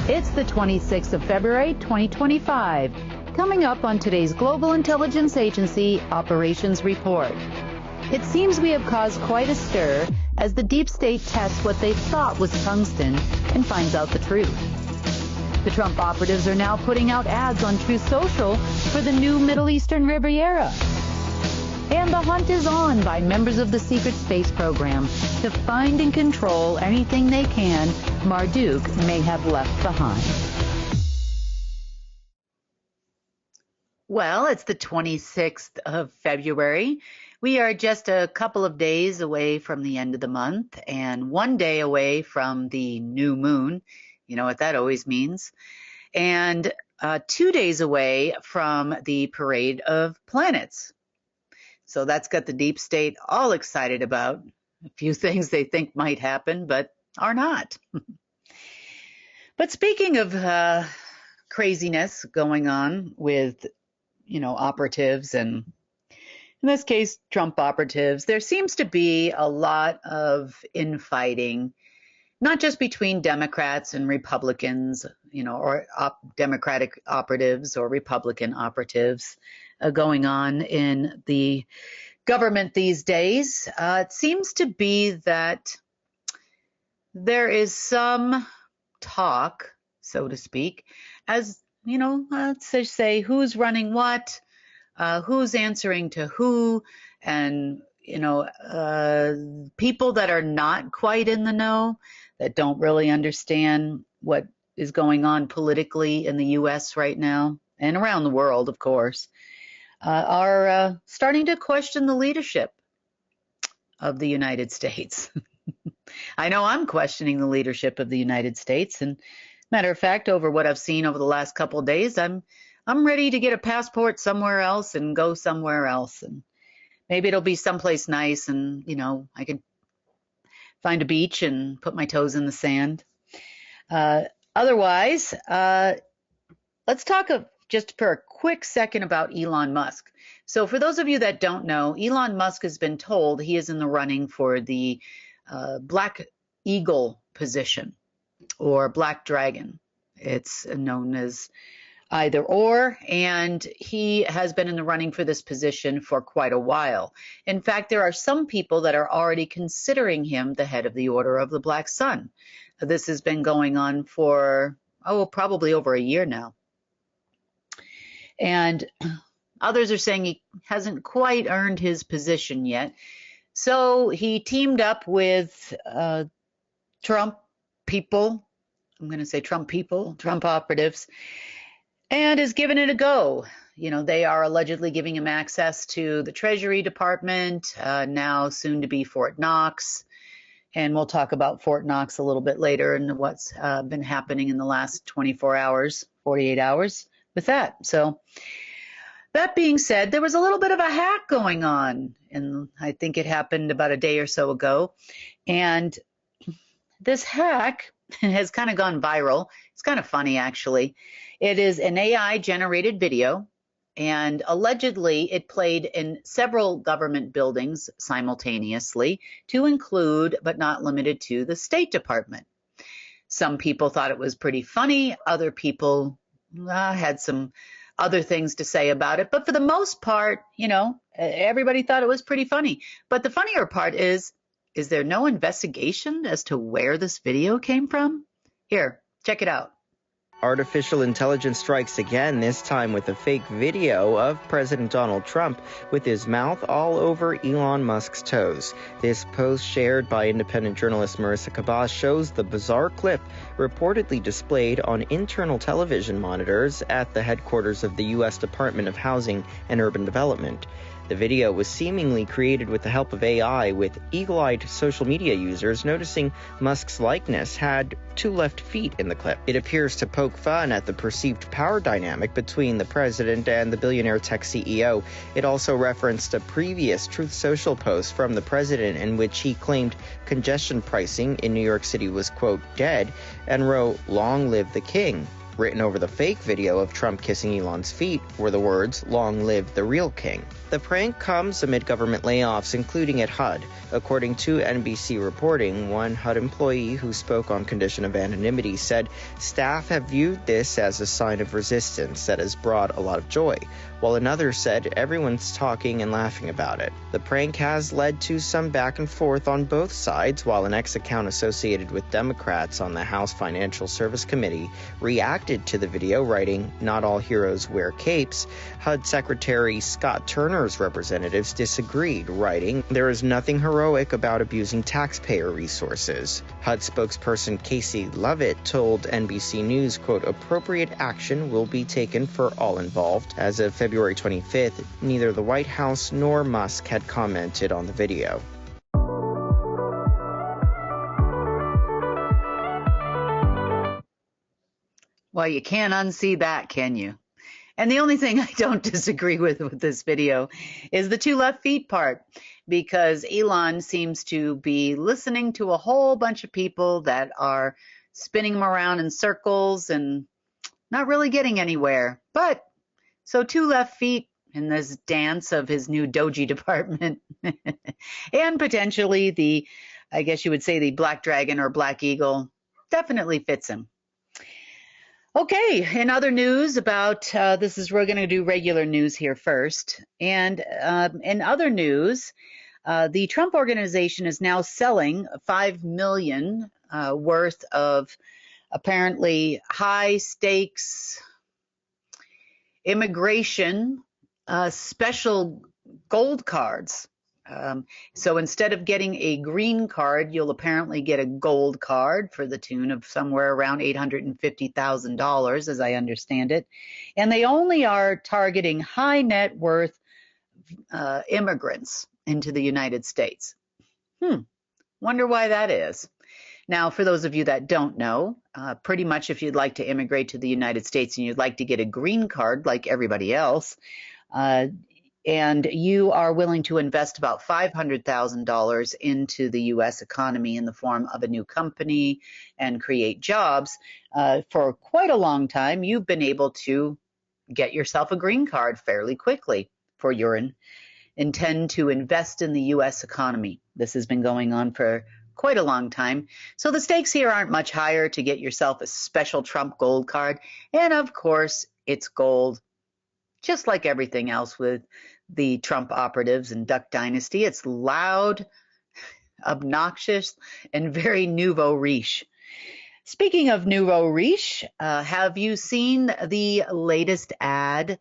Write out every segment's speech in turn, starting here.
It's the 26th of February, 2025. Coming up on today's Global Intelligence Agency Operations Report. It seems we have caused quite a stir as the deep state tests what they thought was tungsten and finds out the truth. The Trump operatives are now putting out ads on Truth Social for the new Middle Eastern Riviera. And the hunt is on by members of the secret space program to find and control anything they can Marduk may have left behind. Well, it's the 26th of February. We are just a couple of days away from the end of the month and 1 day away from the new moon. You know what that always means. And 2 days away from the parade of planets. So that's got the deep state all excited about a few things they think might happen, but are not. But speaking of craziness going on with, operatives and in this case, Trump operatives, there seems to be a lot of infighting, not just between Democrats and Republicans, or Democratic operatives or Republican operatives going on in the government these days. It seems to be that there is some talk, so to speak, as, let's just say who's running what, who's answering to who, and, people that are not quite in the know, that don't really understand what is going on politically in the U.S. right now and around the world, of course, are starting to question the leadership of the United States. I know I'm questioning the leadership of the United States. And matter of fact, over what I've seen over the last couple of days, I'm ready to get a passport somewhere else and go somewhere else. And maybe it'll be someplace nice and, I can find a beach and put my toes in the sand. Otherwise, let's talk just for a quick second about Elon Musk. So for those of you that don't know, Elon Musk has been told he is in the running for the Black Eagle position or Black Dragon. It's known as either or, and he has been in the running for this position for quite a while. In fact, there are some people that are already considering him the head of the Order of the Black Sun. This has been going on for, probably over a year now. And others are saying he hasn't quite earned his position yet. So he teamed up with Trump people, I'm going to say Trump people, Trump operatives, and is giving it a go. They are allegedly giving him access to the Treasury Department, now soon to be Fort Knox. And we'll talk about Fort Knox a little bit later and what's been happening in the last 24 hours, 48 hours with that. So that being said, there was a little bit of a hack going on, and I think it happened about a day or so ago. And this hack has kind of gone viral. It's kind of funny, actually. It is an AI-generated video, and allegedly it played in several government buildings simultaneously to include, but not limited to, the State Department. Some people thought it was pretty funny. Other people had some other things to say about it. But for the most part, everybody thought it was pretty funny. But the funnier part is there no investigation as to where this video came from? Here, check it out. Artificial intelligence strikes again, this time with a fake video of President Donald Trump with his mouth all over Elon Musk's toes. This post shared by independent journalist Marissa Kabas shows the bizarre clip reportedly displayed on internal television monitors at the headquarters of the U.S. Department of Housing and Urban Development. The video was seemingly created with the help of AI, with eagle-eyed social media users noticing Musk's likeness had two left feet in the clip. It appears to poke fun at the perceived power dynamic between the president and the billionaire tech CEO. It also referenced a previous Truth Social post from the president in which he claimed congestion pricing in New York City was, quote, dead, and wrote, "Long live the king." Written over the fake video of Trump kissing Elon's feet were the words, "Long live the real king." The prank comes amid government layoffs, including at HUD. According to NBC reporting, one HUD employee who spoke on condition of anonymity said staff have viewed this as a sign of resistance that has brought a lot of joy, while another said everyone's talking and laughing about it. The prank has led to some back and forth on both sides, while an ex-account associated with Democrats on the House Financial Service Committee reacted to the video, writing, "Not all heroes wear capes." HUD Secretary Scott Turner's representatives disagreed, writing, "There is nothing heroic about abusing taxpayer resources." HUD spokesperson Casey Lovett told NBC News, quote, "Appropriate action will be taken for all involved." As of February 25th, neither the White House nor Musk had commented on the video. Well, you can't unsee that, can you? And the only thing I don't disagree with this video is the two left feet part, because Elon seems to be listening to a whole bunch of people that are spinning him around in circles and not really getting anywhere. But so two left feet in this dance of his new doji department and potentially the, I guess you would say, the black dragon or black eagle definitely fits him. Okay, in other news about we're going to do regular news here first. And in other news, the Trump organization is now selling $5 million worth of apparently high stakes immigration special gold cards. So instead of getting a green card, you'll apparently get a gold card for the tune of somewhere around $850,000, as I understand it. And they only are targeting high net worth immigrants into the United States. Wonder why that is. Now, for those of you that don't know, pretty much if you'd like to immigrate to the United States and you'd like to get a green card like everybody else, and you are willing to invest about $500,000 into the U.S. economy in the form of a new company and create jobs, for quite a long time, you've been able to get yourself a green card fairly quickly for your intend to invest in the U.S. economy. This has been going on for quite a long time. So the stakes here aren't much higher to get yourself a special Trump gold card. And of course, it's gold. Just like everything else with the Trump operatives and Duck Dynasty, it's loud, obnoxious, and very nouveau riche. Speaking of nouveau riche, have you seen the latest ad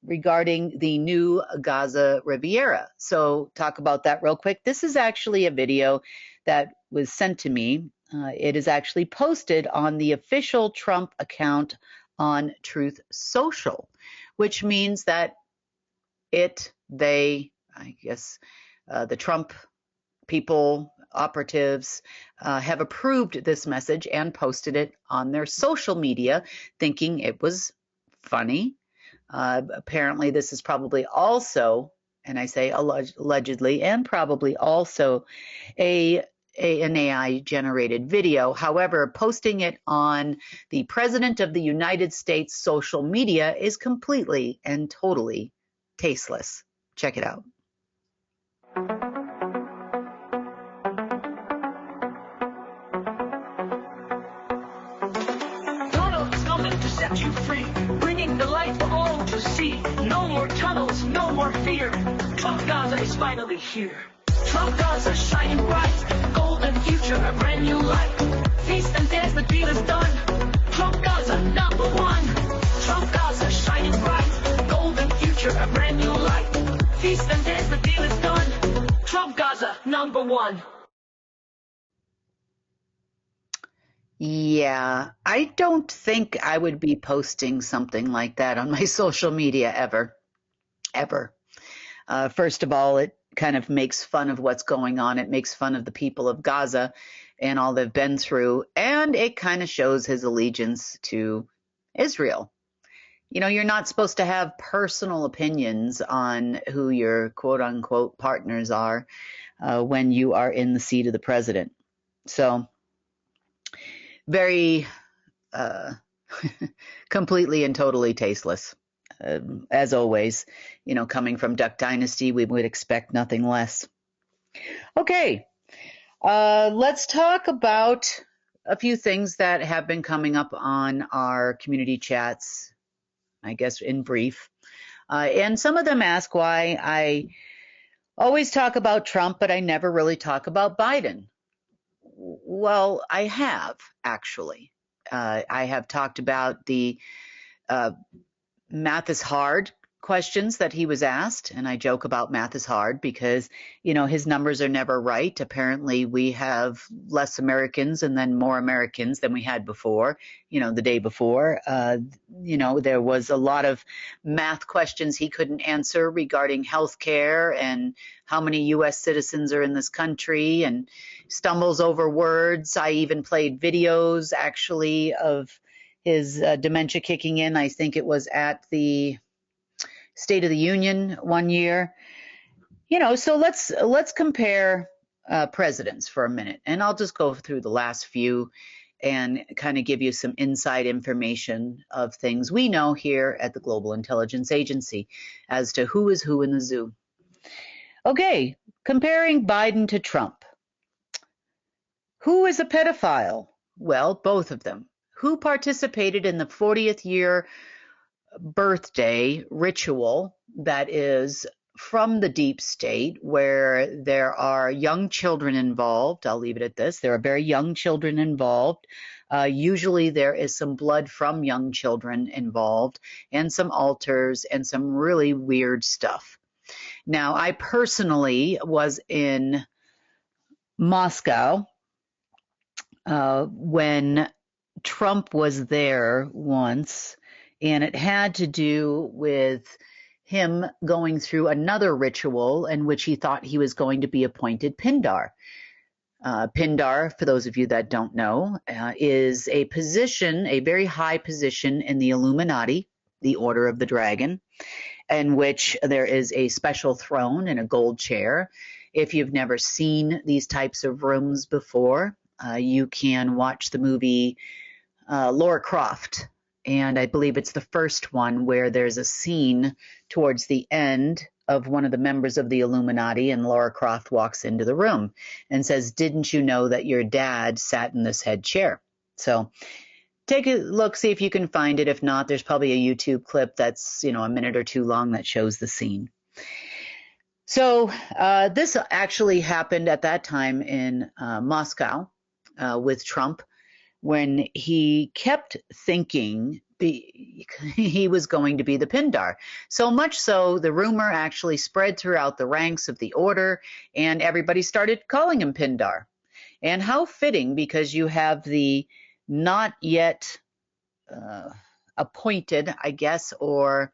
regarding the new Gaza Riviera? So talk about that real quick. This is actually a video that was sent to me. It is actually posted on the official Trump account on Truth Social, which means that the Trump people, operatives, have approved this message and posted it on their social media, thinking it was funny. Apparently, this is probably also, and I say allegedly, and probably also an AI-generated video. However, posting it on the President of the United States social media is completely and totally tasteless. Check it out. Tunnels coming to set you free, bringing the light for all to see. No more tunnels, no more fear. Trump Gaza is finally here. Trump Gaza shining bright, golden future, a brand new light. Feast and dance, the deal is done. Trump Gaza #1. Trump Gaza shining bright, golden future, a brand new light. Feast and dance, the deal is done. Trump Gaza #1. Yeah, I don't think I would be posting something like that on my social media ever. First of all, it kind of makes fun of what's going on. It makes fun of the people of Gaza and all they've been through, and it kind of shows his allegiance to Israel. You know, you're not supposed to have personal opinions on who your quote-unquote partners are when you are in the seat of the president. So very completely and totally tasteless. As always, coming from Duck Dynasty, we would expect nothing less. Okay, let's talk about a few things that have been coming up on our community chats, I guess in brief. And some of them ask why I always talk about Trump, but I never really talk about Biden. Well, I have, actually. I have talked about the math is hard questions that he was asked. And I joke about math is hard because, his numbers are never right. Apparently, we have less Americans and then more Americans than we had before, the day before. There was a lot of math questions he couldn't answer regarding health care and how many U.S. citizens are in this country, and stumbles over words. I even played videos, actually, of his dementia kicking in. I think it was at the State of the Union one year. So let's compare presidents for a minute, and I'll just go through the last few and kind of give you some inside information of things we know here at the Global Intelligence Agency as to who is who in the zoo. Okay, comparing Biden to Trump. Who is a pedophile? Well, both of them. Who participated in the 40th year birthday ritual that is from the deep state, where there are young children involved? I'll leave it at this. There are very young children involved. Usually there is some blood from young children involved, and some altars and some really weird stuff. Now, I personally was in Moscow when Trump was there once, and it had to do with him going through another ritual in which he thought he was going to be appointed Pindar. Pindar, for those of you that don't know, is a position, a very high position in the Illuminati, the Order of the Dragon, in which there is a special throne and a gold chair. If you've never seen these types of rooms before, you can watch the movie Lara Croft, and I believe it's the first one where there's a scene towards the end of one of the members of the Illuminati, and Lara Croft walks into the room and says, "Didn't you know that your dad sat in this head chair?" So take a look, see if you can find it. If not, there's probably a YouTube clip that's, a minute or two long that shows the scene. So this actually happened at that time in Moscow with Trump, when he kept thinking he was going to be the Pindar. So much so, the rumor actually spread throughout the ranks of the order, and everybody started calling him Pindar. And how fitting, because you have the not yet appointed, I guess, or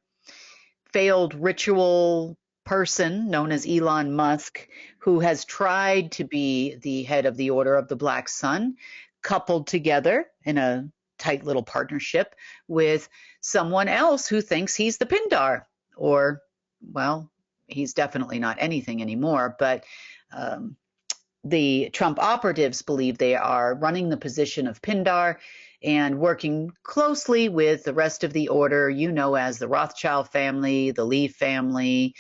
failed ritual person known as Elon Musk, who has tried to be the head of the Order of the Black Sun, coupled together in a tight little partnership with someone else who thinks he's the Pindar, or, well, he's definitely not anything anymore, but the Trump operatives believe they are running the position of Pindar and working closely with the rest of the order, as the Rothschild family, the Lee family.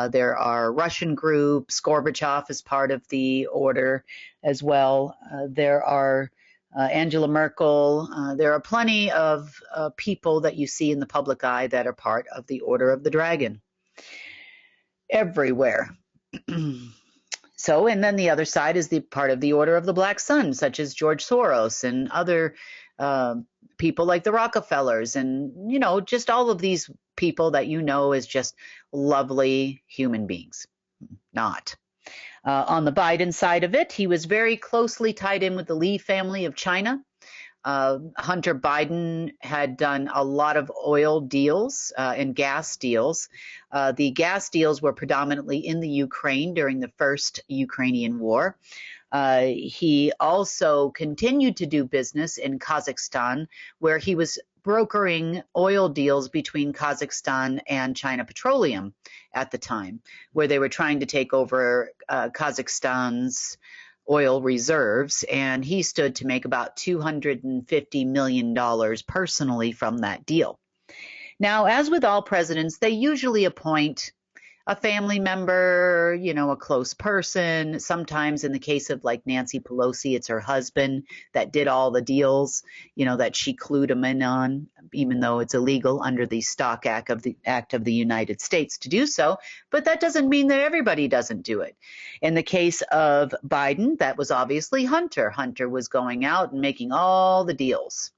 There are Russian groups. Gorbachev is part of the order as well. There are Angela Merkel. There are plenty of people that you see in the public eye that are part of the Order of the Dragon everywhere. So, and then the other side is the part of the Order of the Black Sun, such as George Soros and other people like the Rockefellers, and, just all of these people that as just lovely human beings. Not. On the Biden side of it, he was very closely tied in with the Lee family of China. Hunter Biden had done a lot of oil deals and gas deals. The gas deals were predominantly in the Ukraine during the first Ukrainian war. He also continued to do business in Kazakhstan, where he was brokering oil deals between Kazakhstan and China Petroleum at the time, where they were trying to take over Kazakhstan's oil reserves, and he stood to make about $250 million personally from that deal. Now, as with all presidents, they usually appoint a family member, a close person. Sometimes in the case of like Nancy Pelosi, it's her husband that did all the deals, that she clued him in on, even though it's illegal under the Stock Act of the United States to do so. But that doesn't mean that everybody doesn't do it. In the case of Biden, that was obviously Hunter. Hunter was going out and making all the deals.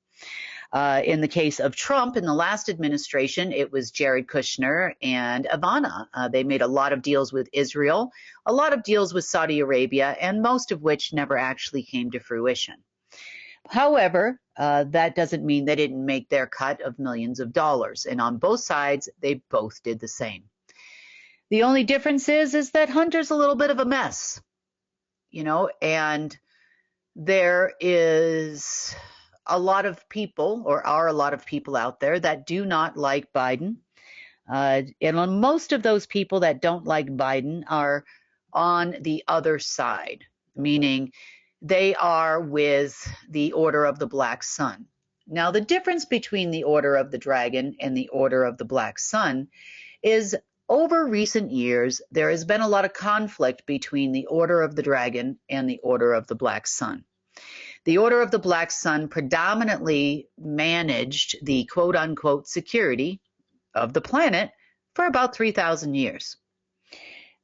In the case of Trump in the last administration, it was Jared Kushner and Ivana. They made a lot of deals with Israel, a lot of deals with Saudi Arabia, and most of which never actually came to fruition. However, that doesn't mean they didn't make their cut of millions of dollars. And on both sides, they both did the same. The only difference is that Hunter's a little bit of a mess, and there is a lot of people, or are a lot of people out there that do not like Biden. And most of those people that don't like Biden are on the other side, meaning they are with the Order of the Black Sun. Now, the difference between the Order of the Dragon and the Order of the Black Sun is over recent years, there has been a lot of conflict between the Order of the Dragon and the Order of the Black Sun. The Order of the Black Sun predominantly managed the quote-unquote security of the planet for about 3,000 years.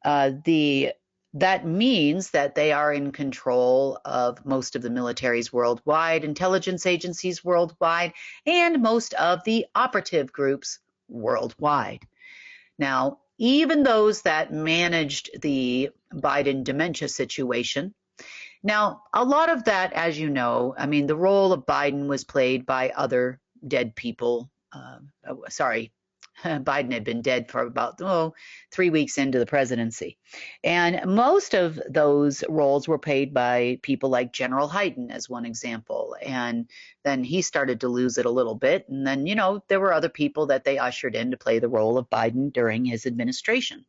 That means that they are in control of most of the militaries worldwide, intelligence agencies worldwide, and most of the operative groups worldwide. Now, even those that managed the Biden dementia situation, now, a lot of that, as you know, the role of Biden was played by other dead people. Biden had been dead for about 3 weeks into the presidency. And most of those roles were played by people like General Hyten, as one example. And then he started to lose it a little bit. And then, there were other people that they ushered in to play the role of Biden during his administration.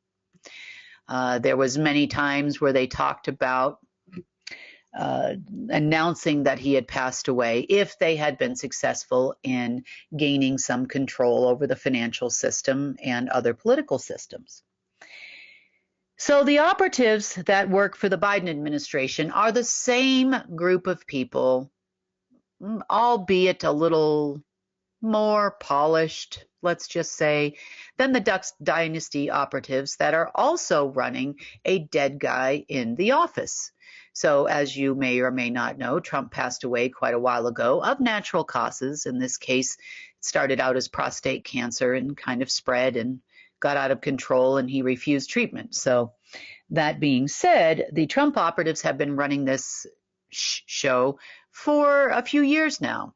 There was many times where they talked about announcing that he had passed away if they had been successful in gaining some control over the financial system and other political systems. So the operatives that work for the Biden administration are the same group of people, albeit a little more polished, let's just say, than the Duck Dynasty operatives that are also running a dead guy in the office. So as you may or may not know, Trump passed away quite a while ago of natural causes. In this case, it started out as prostate cancer and kind of spread and got out of control, and he refused treatment. So that being said, the Trump operatives have been running this show for a few years now,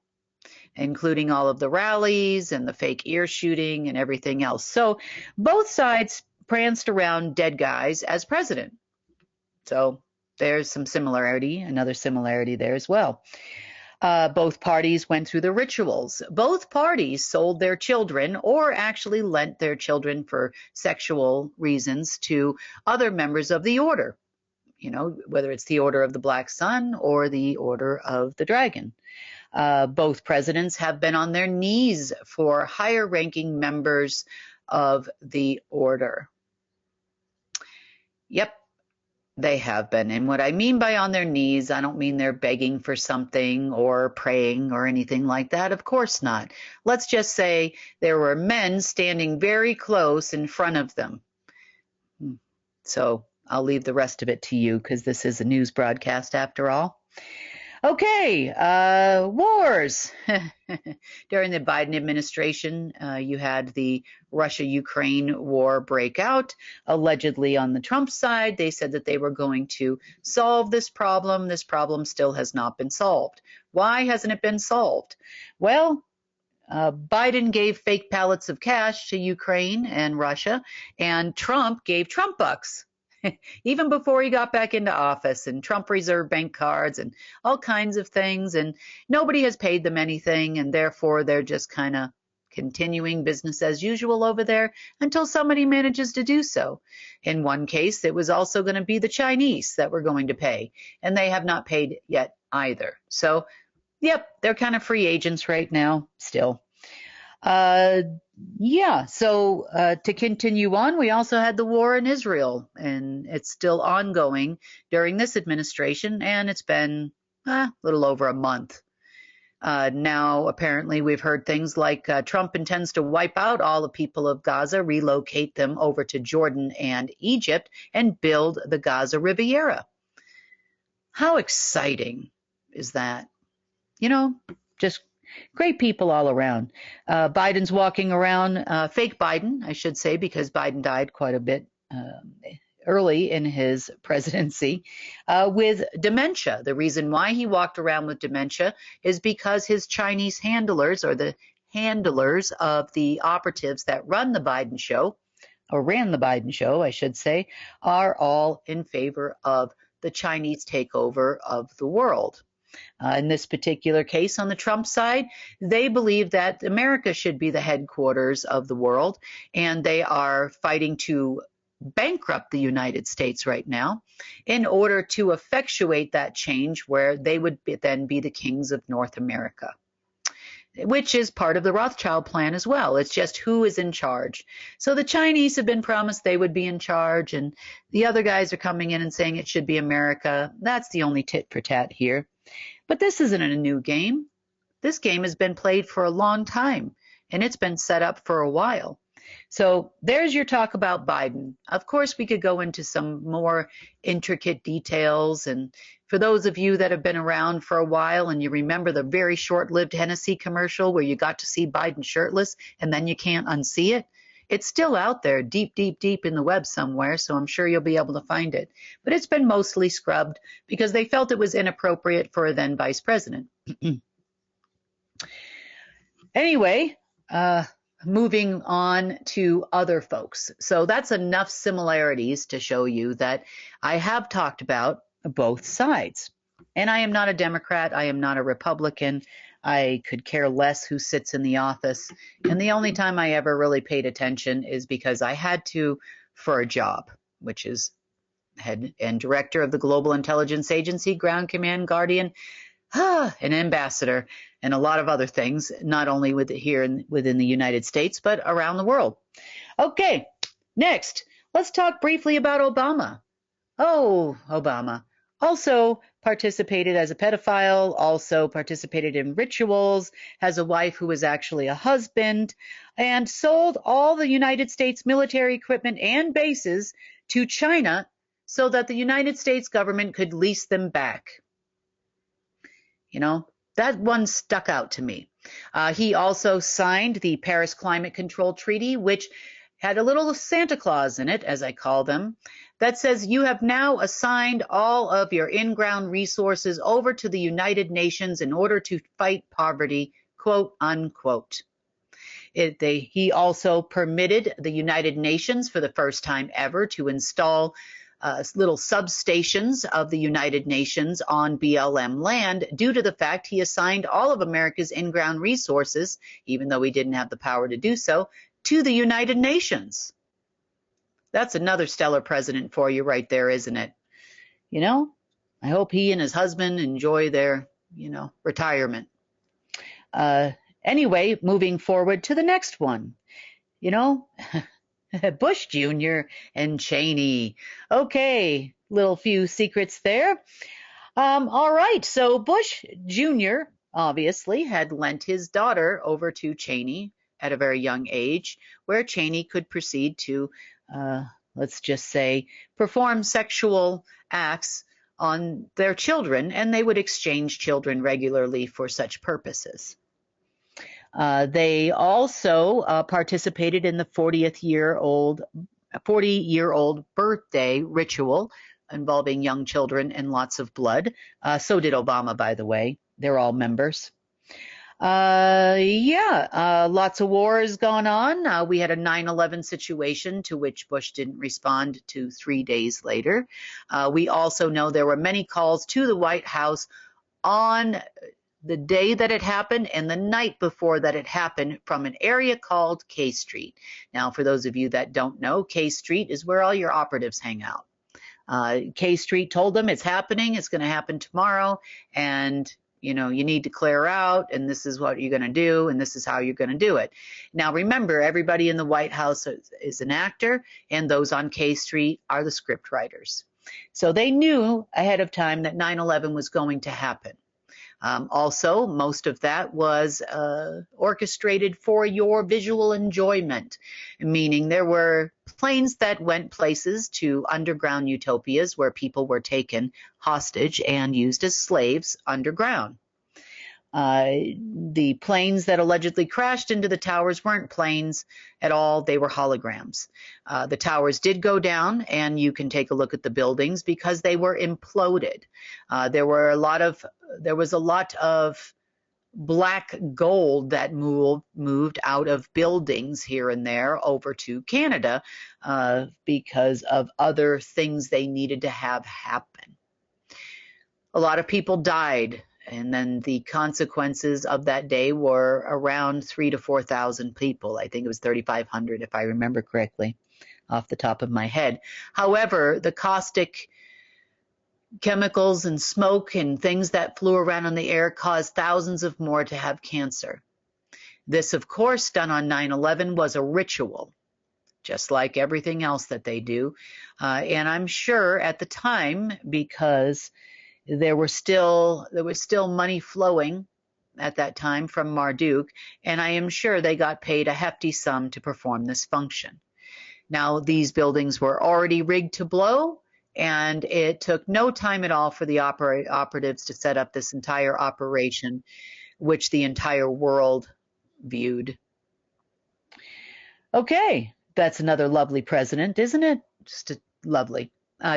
including all of the rallies and the fake ear shooting and everything else. So both sides pranced around dead guys as president. So there's some similarity, another similarity there as well. Both parties went through the rituals. Both parties sold their children or actually lent their children for sexual reasons to other members of the order, whether it's the Order of the Black Sun or the Order of the Dragon. Both presidents have been on their knees for higher ranking members of the order. Yep. They have been. And what I mean by on their knees, I don't mean they're begging for something or praying or anything like that. Of course not. Let's just say there were men standing very close in front of them. So I'll leave the rest of it to you because this is a news broadcast after all. Okay, wars. During the Biden administration, you had the Russia-Ukraine war break out. Allegedly on the Trump side, they said that they were going to solve this problem. This problem still has not been solved. Why hasn't it been solved? Well, Biden gave fake pallets of cash to Ukraine and Russia, and Trump gave Trump bucks. Even before he got back into office, and Trump reserve bank cards and all kinds of things, and nobody has paid them anything, and therefore they're just kind of continuing business as usual over there until somebody manages to do so. In one case, it was also going to be the Chinese that were going to pay, and they have not paid yet either. So, yep, they're kind of free agents right now still. Yeah, so to continue on, we also had the war in Israel, and it's still ongoing during this administration, and it's been a little over a month. Now, apparently, we've heard things like Trump intends to wipe out all the people of Gaza, relocate them over to Jordan and Egypt, and build the Gaza Riviera. How exciting is that? You know, just great people all around. Biden's walking around, fake Biden, I should say, because Biden died quite a bit early in his presidency, with dementia. The reason why he walked around with dementia is because his Chinese handlers, or the handlers of the operatives that run the Biden show, or ran the Biden show, I should say, are all in favor of the Chinese takeover of the world. In this particular case, on the Trump side, they believe that America should be the headquarters of the world, and they are fighting to bankrupt the United States right now in order to effectuate that change where they would then be the kings of North America, which is part of the Rothschild plan as well. It's just who is in charge. So the Chinese have been promised they would be in charge, and the other guys are coming in and saying it should be America. That's the only tit for tat here. But this isn't a new game. This game has been played for a long time, and it's been set up for a while. So there's your talk about Biden. Of course, we could go into some more intricate details. And for those of you that have been around for a while and you remember the very short-lived Hennessy commercial where you got to see Biden shirtless and then you can't unsee it, it's still out there deep, deep, deep in the web somewhere, so I'm sure you'll be able to find it. But it's been mostly scrubbed because they felt it was inappropriate for a then vice president. Anyway, moving on to other folks. So that's enough similarities to show you that I have talked about both sides. And I am not a Democrat. I am not a Republican. I could care less who sits in the office. And the only time I ever really paid attention is because I had to for a job, which is head and director of the Global Intelligence Agency, Ground Command Guardian, an ambassador, and a lot of other things, not only within the United States, but around the world. Okay, next, let's talk briefly about Obama. Oh, Obama. Also participated as a pedophile, also participated in rituals, has a wife who was actually a husband, and sold all the United States military equipment and bases to China so that the United States government could lease them back. You know, that one stuck out to me. He also signed the Paris Climate Control Treaty, which had a little Santa Claus in it, as I call them, that says you have now assigned all of your in-ground resources over to the United Nations in order to fight poverty, quote unquote. He also permitted the United Nations for the first time ever to install little substations of the United Nations on BLM land due to the fact he assigned all of America's in-ground resources, even though he didn't have the power to do so, to the United Nations. That's another stellar president for you right there, isn't it? You know, I hope he and his husband enjoy their, retirement. Anyway, moving forward to the next one, Bush Jr. and Cheney. Okay, little few secrets there. All right, so Bush Jr. obviously had lent his daughter over to Cheney at a very young age, where Cheney could proceed to, let's just say, perform sexual acts on their children, and they would exchange children regularly for such purposes. They also participated in the 40-year-old birthday ritual involving young children and lots of blood. So did Obama, by the way. They're all members. Lots of wars going on. We had a 9/11 situation to which Bush didn't respond to 3 days later. We also know there were many calls to the White House on the day that it happened and the night before that it happened from an area called K Street. Now, for those of you that don't know, K Street is where all your operatives hang out. K Street told them it's happening, it's going to happen tomorrow, and you need to clear out, and this is what you're going to do, and this is how you're going to do it. Now, remember, everybody in the White House is an actor, and those on K Street are the script writers. So they knew ahead of time that 9/11 was going to happen. Also, most of that was orchestrated for your visual enjoyment, meaning there were planes that went places to underground utopias where people were taken hostage and used as slaves underground. The planes that allegedly crashed into the towers weren't planes at all. They were holograms. The towers did go down, and you can take a look at the buildings because they were imploded. There was a lot of black gold that moved out of buildings here and there over to Canada because of other things they needed to have happen. A lot of people died. And then the consequences of that day were around 3,000 to 4,000 people. I think it was 3,500 if I remember correctly off the top of my head. However, the caustic chemicals and smoke and things that flew around in the air caused thousands of more to have cancer. This, of course, done on 9/11 was a ritual, just like everything else that they do. And I'm sure at the time, because there was still money flowing at that time from Marduk, and I am sure they got paid a hefty sum to perform this function. Now, these buildings were already rigged to blow, and it took no time at all for the operatives to set up this entire operation, which the entire world viewed. Okay, that's another lovely president, isn't it? Just lovely.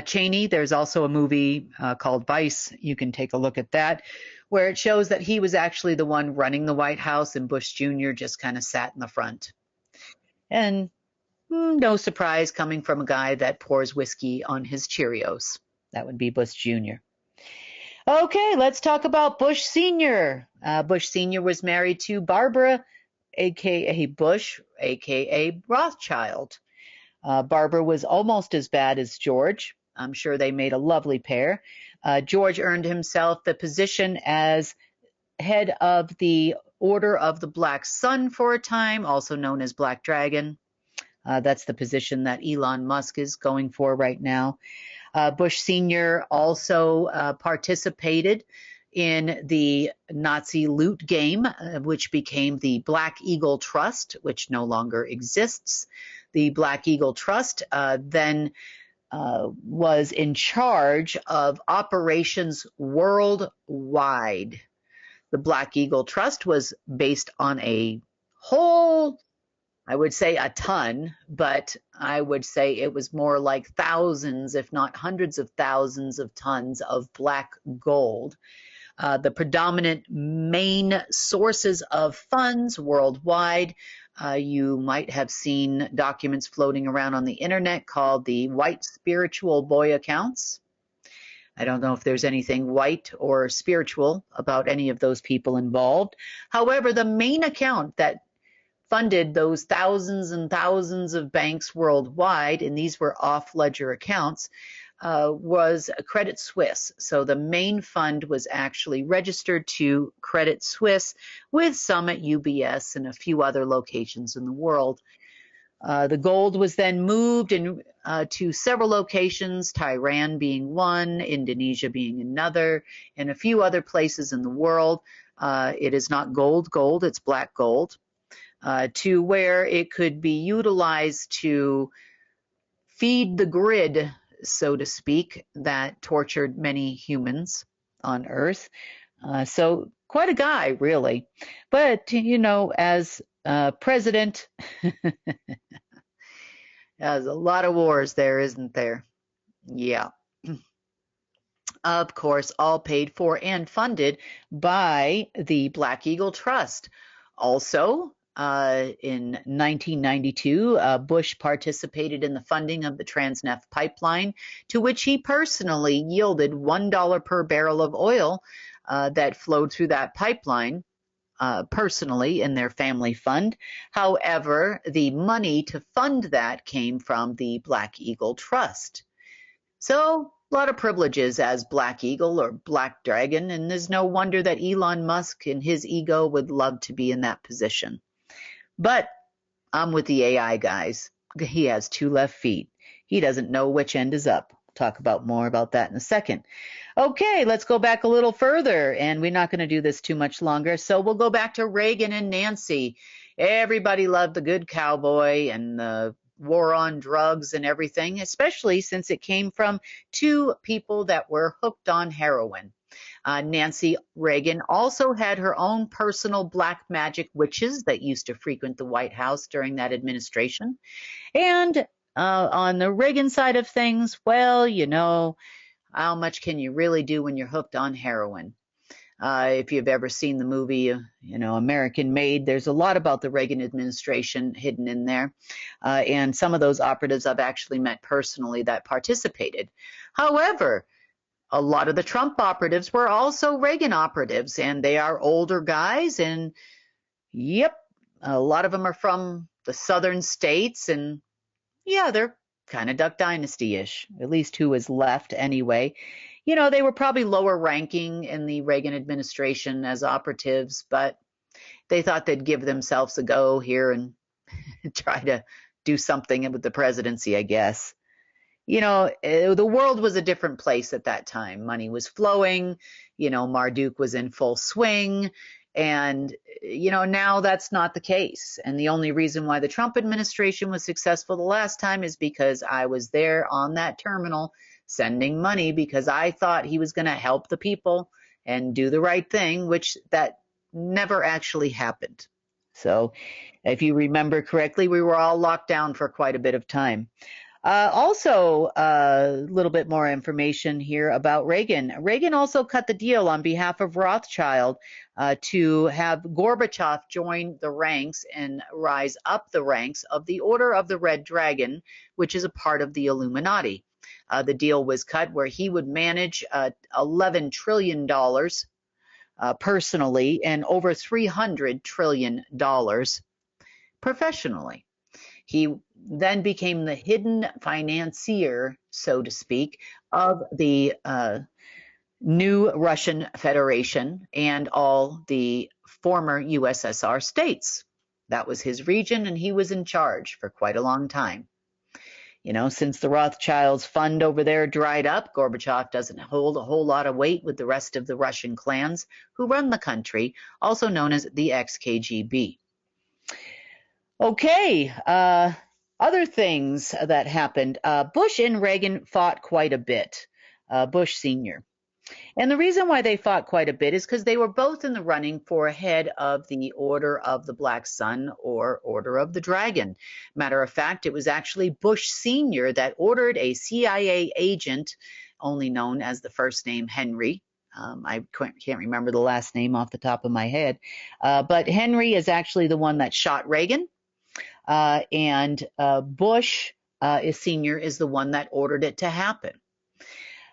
Cheney, there's also a movie called Vice. You can take a look at that, where it shows that he was actually the one running the White House, and Bush Jr. just kind of sat in the front. And no surprise coming from a guy that pours whiskey on his Cheerios. That would be Bush Jr. Okay, let's talk about Bush Sr. Bush Sr. was married to Barbara, a.k.a. Bush, a.k.a. Rothschild. Barbara was almost as bad as George. I'm sure they made a lovely pair. George earned himself the position as head of the Order of the Black Sun for a time, also known as Black Dragon. That's the position that Elon Musk is going for right now. Bush Sr. also participated in the Nazi loot game, which became the Black Eagle Trust, which no longer exists. The Black Eagle Trust then was in charge of operations worldwide. The Black Eagle Trust was based on a whole, I would say a ton, but I would say it was more like thousands, if not hundreds of thousands of tons of black gold. The predominant main sources of funds worldwide, you might have seen documents floating around on the internet called the white spiritual boy accounts. I don't know if there's anything white or spiritual about any of those people involved. However, the main account that funded those thousands and thousands of banks worldwide, and these were off-ledger accounts, was Credit Suisse. So the main fund was actually registered to Credit Suisse, with some at UBS and a few other locations in the world. The gold was then moved to several locations, Tehran being one, Indonesia being another, and a few other places in the world. It is not gold, it's black gold, to where it could be utilized to feed the grid, so to speak, that tortured many humans on Earth. So quite a guy, really. But, as president, there's a lot of wars there, isn't there? Yeah. Of course, all paid for and funded by the Black Eagle Trust. Also, in 1992, Bush participated in the funding of the Transneft pipeline, to which he personally yielded $1 per barrel of oil that flowed through that pipeline personally in their family fund. However, the money to fund that came from the Black Eagle Trust. So a lot of privileges as Black Eagle or Black Dragon, and there's no wonder that Elon Musk and his ego would love to be in that position. But I'm with the AI guys. He has 2 left feet. He doesn't know which end is up. Talk about more about that in a second. Okay, let's go back a little further, and we're not going to do this too much longer. So we'll go back to Reagan and Nancy. Everybody loved the good cowboy and the war on drugs and everything, especially since it came from 2 people that were hooked on heroin. Nancy Reagan also had her own personal black magic witches that used to frequent the White House during that administration. And on the Reagan side of things, well, you know, how much can you really do when you're hooked on heroin? If you've ever seen the movie, American Made, there's a lot about the Reagan administration hidden in there. And some of those operatives I've actually met personally that participated. However, a lot of the Trump operatives were also Reagan operatives, and they are older guys. And yep, a lot of them are from the southern states. And yeah, they're kind of Duck Dynasty-ish, at least who is left anyway. They were probably lower ranking in the Reagan administration as operatives, but they thought they'd give themselves a go here and try to do something with the presidency, I guess. The world was a different place at that time. Money was flowing, Marduk was in full swing, and, now that's not the case. And the only reason why the Trump administration was successful the last time is because I was there on that terminal sending money because I thought he was going to help the people and do the right thing, which that never actually happened. So if you remember correctly, we were all locked down for quite a bit of time. Also, a little bit more information here about Reagan. Reagan also cut the deal on behalf of Rothschild to have Gorbachev join the ranks and rise up the ranks of the Order of the Red Dragon, which is a part of the Illuminati. The deal was cut where he would manage $11 trillion personally and over $300 trillion professionally. He then became the hidden financier, so to speak, of the new Russian Federation and all the former USSR states. That was his region, and he was in charge for quite a long time. Since the Rothschilds' fund over there dried up, Gorbachev doesn't hold a whole lot of weight with the rest of the Russian clans who run the country, also known as the ex-KGB. Okay, other things that happened. Bush and Reagan fought quite a bit, Bush Sr. And the reason why they fought quite a bit is because they were both in the running for head of the Order of the Black Sun or Order of the Dragon. Matter of fact, it was actually Bush Sr. that ordered a CIA agent, only known as the first name Henry. I can't remember the last name off the top of my head. But Henry is actually the one that shot Reagan. And Bush Sr. is the one that ordered it to happen.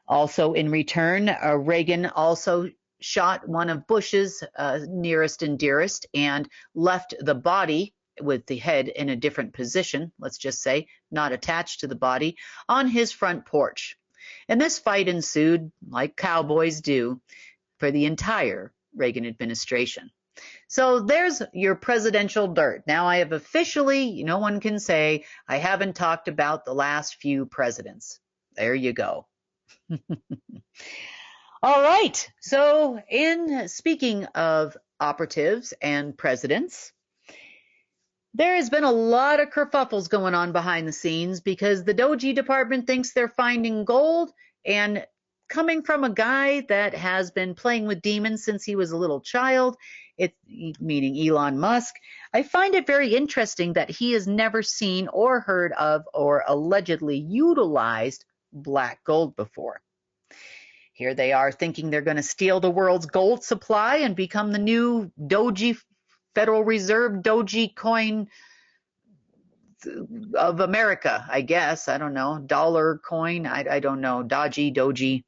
Also, in return, Reagan also shot one of Bush's nearest and dearest and left the body with the head in a different position, let's just say, not attached to the body, on his front porch. And this fight ensued, like cowboys do, for the entire Reagan administration. So there's your presidential dirt. Now I have officially, no one can say I haven't talked about the last few presidents. There you go. All right. So in speaking of operatives and presidents, there has been a lot of kerfuffles going on behind the scenes because the Doji department thinks they're finding gold, and coming from a guy that has been playing with demons since he was a little child, meaning Elon Musk, I find it very interesting that he has never seen or heard of or allegedly utilized black gold before. Here they are thinking they're going to steal the world's gold supply and become the new Doji Federal Reserve Doji coin of America, I guess. I don't know. Dollar coin. I don't know. Doji.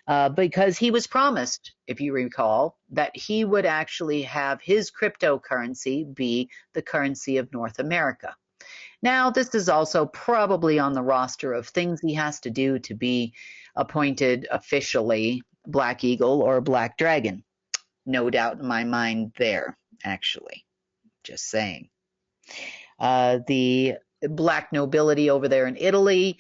because he was promised, if you recall, that he would actually have his cryptocurrency be the currency of North America. Now, this is also probably on the roster of things he has to do to be appointed officially Black Eagle or Black Dragon. No doubt in my mind there, actually. Just saying. The Black nobility over there in Italy,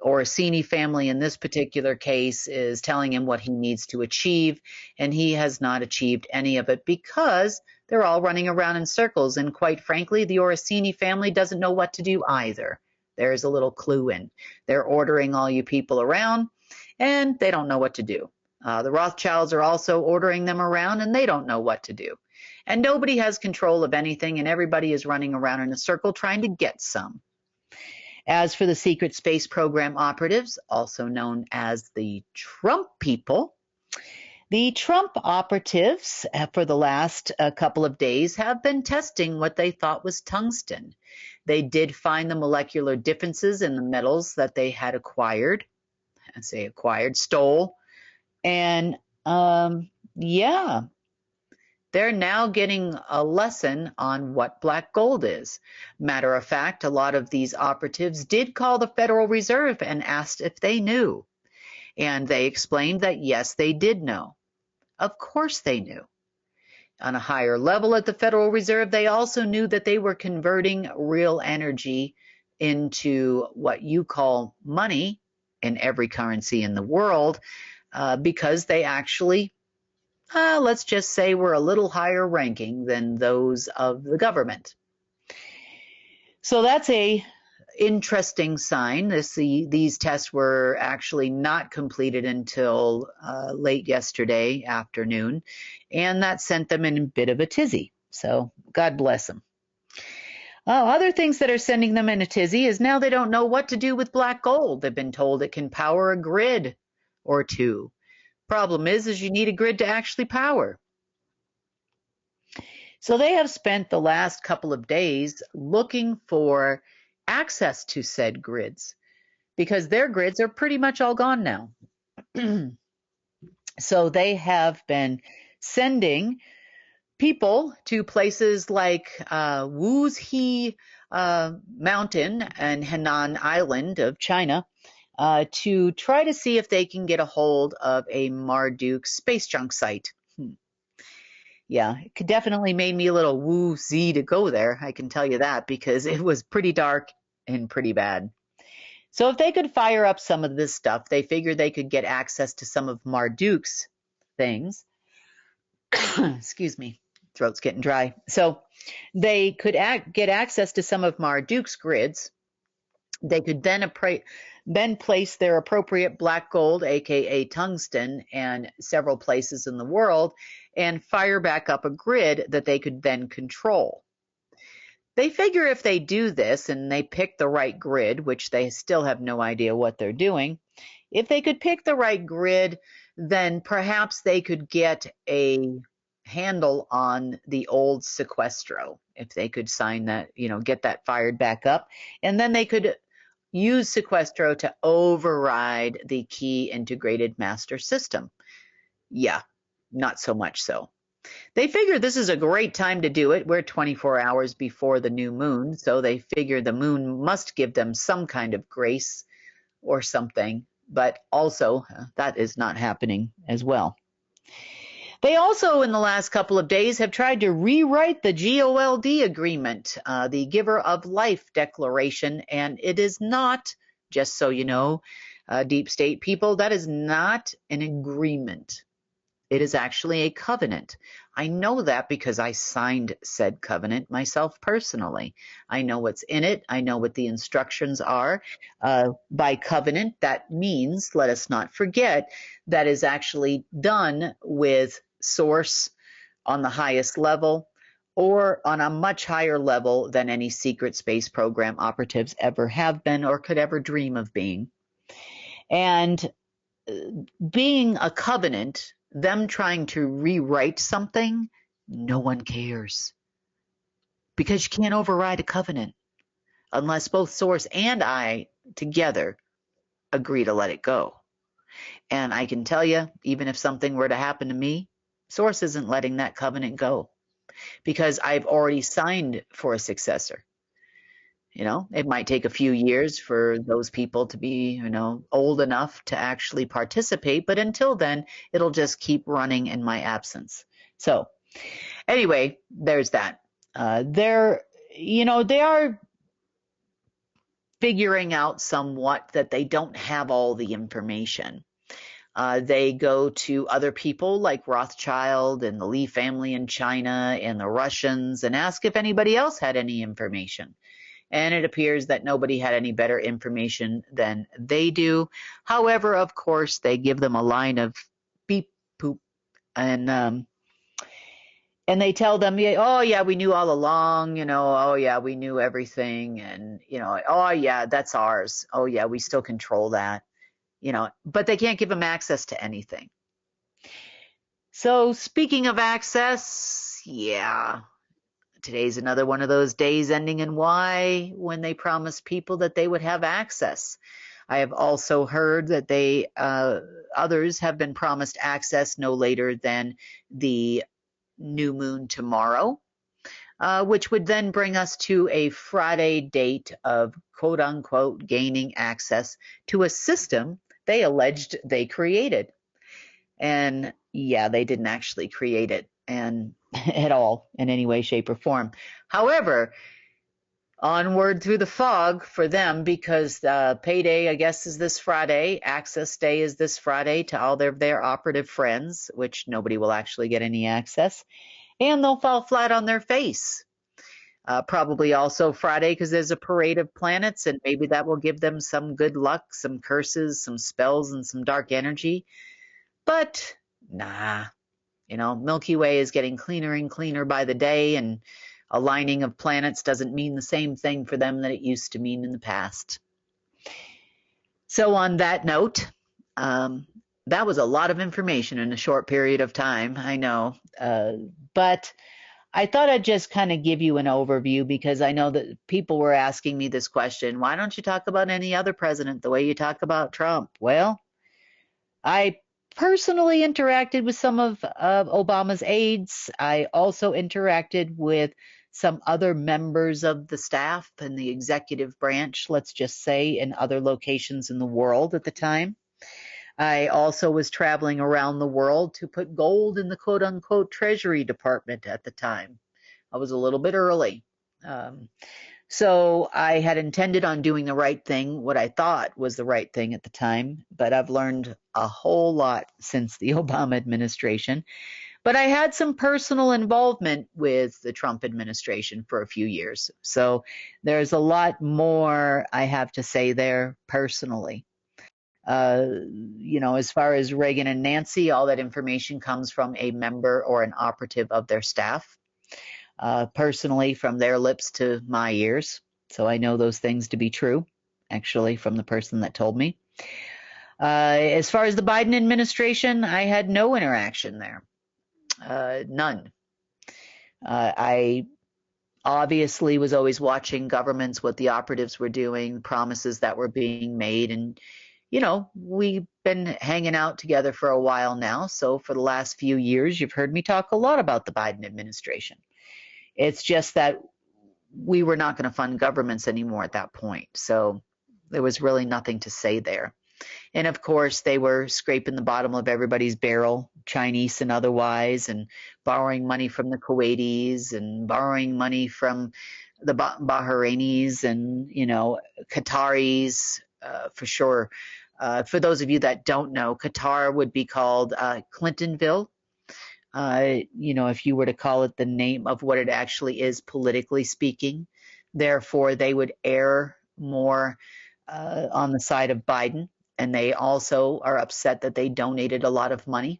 Orsini family in this particular case is telling him what he needs to achieve, and he has not achieved any of it because they're all running around in circles. And quite frankly, the Orsini family doesn't know what to do either. There's a little clue in. They're ordering all you people around, and they don't know what to do. The Rothschilds are also ordering them around, and they don't know what to do. And nobody has control of anything, and everybody is running around in a circle trying to get some. As for the secret space program operatives, also known as the Trump people, the Trump operatives for the last couple of days have been testing what they thought was tungsten. They did find the molecular differences in the metals that they had acquired. I say acquired, stole. And yeah, they're now getting a lesson on what black gold is. Matter of fact, a lot of these operatives did call the Federal Reserve and asked if they knew. And they explained that yes, they did know. Of course they knew. On a higher level at the Federal Reserve, they also knew that they were converting real energy into what you call money in every currency in the world because they actually let's just say we're a little higher ranking than those of the government. So that's a interesting sign. These tests were actually not completed until late yesterday afternoon, and that sent them in a bit of a tizzy. So God bless them. Other things that are sending them in a tizzy is now they don't know what to do with black gold. They've been told it can power a grid or two. Problem is you need a grid to actually power. So they have spent the last couple of days looking for access to said grids because their grids are pretty much all gone now. So they have been sending people to places like Wuxi Mountain and Henan Island of China to try to see if they can get a hold of a Marduk space junk site. Yeah, it definitely made me a little woozy to go there, I can tell you that, because it was pretty dark and pretty bad. So if they could fire up some of this stuff, they figured they could get access to some of Marduk's things. Excuse me, throat's getting dry. So they could get access to some of Marduk's grids. They could then place their appropriate black gold, aka tungsten, and several places in the world and fire back up a grid that they could then control. They figure if they do this and they pick the right grid, which they still have no idea what they're doing, if they could pick the right grid, then perhaps they could get a handle on the old sequestro. If they could sign that, get that fired back up, and then they could use sequestro to override the key integrated master system. Yeah, not so much so. They figure this is a great time to do it. We're 24 hours before the new moon, so they figure the moon must give them some kind of grace or something, but also that is not happening as well. They also, in the last couple of days, have tried to rewrite the GOLD agreement, the Giver of Life Declaration, and it is not, just so you know, deep state people, that is not an agreement. It is actually a covenant. I know that because I signed said covenant myself personally. I know what's in it. I know what the instructions are. By covenant, that means, let us not forget, that is actually done with source on the highest level or on a much higher level than any secret space program operatives ever have been or could ever dream of being. And being a covenant, them trying to rewrite something, no one cares. Because you can't override a covenant unless both source and I together agree to let it go. And I can tell you, even if something were to happen to me, Source isn't letting that covenant go because I've already signed for a successor. It might take a few years for those people to be, old enough to actually participate, but until then, it'll just keep running in my absence. So anyway, there's that. They are figuring out somewhat that they don't have all the information. They go to other people like Rothschild and the Lee family in China and the Russians and ask if anybody else had any information. And it appears that nobody had any better information than they do. However, of course, they give them a line of beep, poop, and they tell them, oh, yeah, we knew all along, oh, yeah, we knew everything. And, oh, yeah, that's ours. Oh, yeah, we still control that, but they can't give them access to anything. So speaking of access, yeah. Today's another one of those days ending in Y when they promised people that they would have access. I have also heard that others have been promised access no later than the new moon tomorrow, which would then bring us to a Friday date of quote unquote gaining access to a system they alleged they created. And yeah, they didn't actually create it and at all in any way, shape, or form. However, onward through the fog for them because payday, I guess, is this Friday. Access day is this Friday to all their operative friends, which nobody will actually get any access. And they'll fall flat on their face. Probably also Friday because there's a parade of planets and maybe that will give them some good luck, some curses, some spells, and some dark energy. But nah. Milky Way is getting cleaner and cleaner by the day, and aligning of planets doesn't mean the same thing for them that it used to mean in the past. So on that note, that was a lot of information in a short period of time, I know. But I thought I'd just kind of give you an overview because I know that people were asking me this question, why don't you talk about any other president the way you talk about Trump? Well, I personally interacted with some of Obama's aides. I also interacted with some other members of the staff and the executive branch, let's just say, in other locations in the world at the time. I also was traveling around the world to put gold in the quote-unquote Treasury Department at the time. I was a little bit early. So I had intended on doing the right thing, what I thought was the right thing at the time, but I've learned a whole lot since the Obama administration. But I had some personal involvement with the Trump administration for a few years. So there's a lot more I have to say there personally. As far as Reagan and Nancy, all that information comes from a member or an operative of their staff. Personally, from their lips to my ears. So I know those things to be true, actually, from the person that told me. As far as the Biden administration, I had no interaction there. None. I obviously was always watching governments, what the operatives were doing, promises that were being made. And, we've been hanging out together for a while now. So for the last few years, you've heard me talk a lot about the Biden administration. It's just that we were not going to fund governments anymore at that point. So there was really nothing to say there. And of course, they were scraping the bottom of everybody's barrel, Chinese and otherwise, and borrowing money from the Kuwaitis and borrowing money from the Bahrainis and, Qataris, for sure. For those of you that don't know, Qatar would be called Clintonville. If you were to call it the name of what it actually is politically speaking. Therefore, they would err more on the side of Biden. And they also are upset that they donated a lot of money.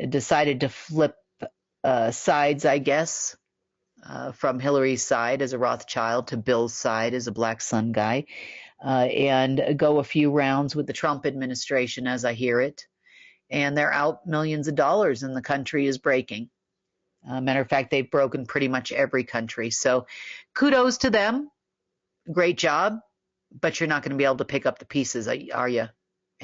Decided to flip sides, I guess, from Hillary's side as a Rothschild to Bill's side as a Black Sun guy, and go a few rounds with the Trump administration as I hear it. And they're out millions of dollars and the country is breaking. Matter of fact, they've broken pretty much every country. So kudos to them. Great job. But you're not going to be able to pick up the pieces, are you?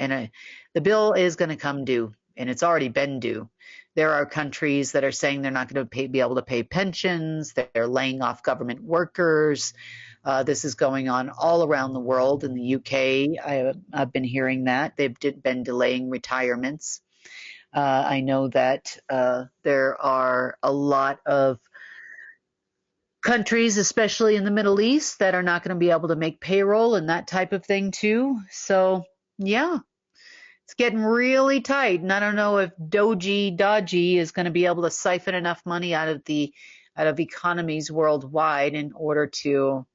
And the bill is going to come due, and it's already been due. There are countries that are saying they're not going to be able to pay pensions. They're laying off government workers. This is going on all around the world. In the UK, I've been hearing that. They've been delaying retirements. I know that there are a lot of countries, especially in the Middle East, that are not going to be able to make payroll and that type of thing too. So, yeah, it's getting really tight. And I don't know if Dodgy is going to be able to siphon enough money out of economies worldwide in order to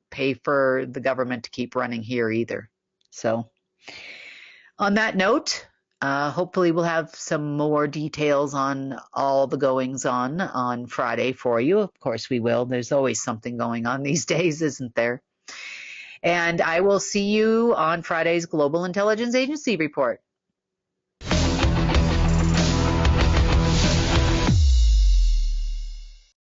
pay for the government to keep running here either. So, on that note, hopefully we'll have some more details on all the goings on Friday for you. Of course we will. There's always something going on these days, isn't there? And I will see you on Friday's Global Intelligence Agency report.